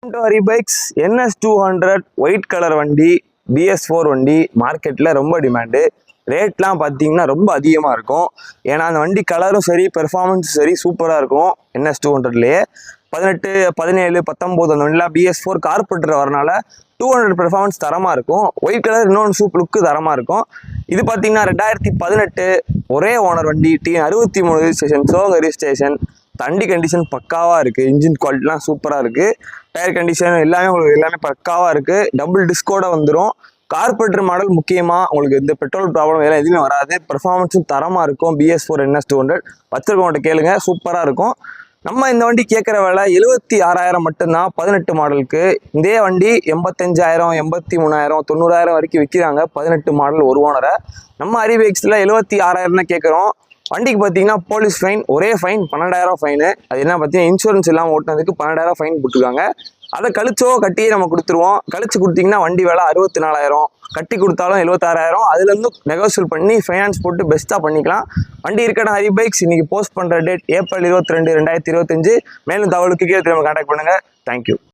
Hari bikes NS200 white colour வண்டி BS4 வண்டி மார்க்கெட்டில் ரொம்ப டிமாண்டு. ரேட்லாம் பார்த்தீங்கன்னா ரொம்ப அதிகமாக இருக்கும். ஏன்னா அந்த வண்டி கலரும் சரி பெர்ஃபார்மன்ஸும் சரி சூப்பராக இருக்கும். NS200லேயே 18, 17, 19 அந்த வண்டிலாம் BS4 கார்பெட்டர் வரனால 200 பெர்ஃபார்மன்ஸ் தரமாக இருக்கும். ஒயிட் கலர் இன்னொன்று சூப்பர் லுக்கு தரமாக இருக்கும். இது பார்த்தீங்கன்னா 2018 ஒரே ஓனர் வண்டி, T63 ரிஜிஸ்ட்ரேஷன், சோக ரிஜிஸ்ட்ரேஷன், வண்டி கண்டிஷன் பக்காவாக இருக்குது. இன்ஜின் குவாலிட்டிலாம் சூப்பராக இருக்குது. டயர் கண்டிஷன் எல்லாமே உங்களுக்கு எல்லாமே பக்காவாக இருக்குது. டபுள் டிஸ்கோட வந்துடும். கார்பெட்டர் மாடல் முக்கியமாக உங்களுக்கு இந்த பெட்ரோல் ப்ராப்ளம் இதெல்லாம் எதுவுமே வராது. பெர்ஃபார்மன்ஸும் தரமாக இருக்கும். BS4 NS200 வச்சிருக்கவங்கள்ட்ட கேளுங்க, சூப்பராக இருக்கும். நம்ம இந்த வண்டி கேட்குற விலை 76,000 மட்டும்தான். 18 மாடலுக்கு இதே வண்டி 85,000, 83,000, 90,000 வரைக்கும் விற்கிறாங்க. 18 மாடல் ஒரு ஓனரை. நம்ம ஹரி பைக்ஸில் 76,000 தான் கேட்குறோம். வண்டிக்கு பார்த்தீங்கன்னா போலீஸ் ஃபைன், ஒரே ஃபைன் 12,000 ஃபைனு. அது என்ன பார்த்தீங்கன்னா இன்சூரன்ஸ் இல்லாமல் ஓட்டினதுக்கு 12,000 ஃபைன் போட்டுருக்காங்க. அதை கழிச்சோ கட்டியே நம்ம கொடுத்துருவோம். கழிச்சு கொடுத்தீங்கன்னா வண்டி வேலை 64,000, கட்டி கொடுத்தாலும் 76,000. அதுலேருந்து நெகோசியல் பண்ணி ஃபைனான்ஸ் போட்டு பெஸ்ட்டாக பண்ணிக்கலாம். வண்டி இருக்கட்டும். ஹரி பைக்ஸ் இன்றைக்கி போஸ்ட் பண்ணுற டேட் ஏப்ரல் 22, 2025. மேலும் தகவலுக்கு கீழே திரும்ப கான்டாக்ட் பண்ணுங்கள். தேங்க்யூ.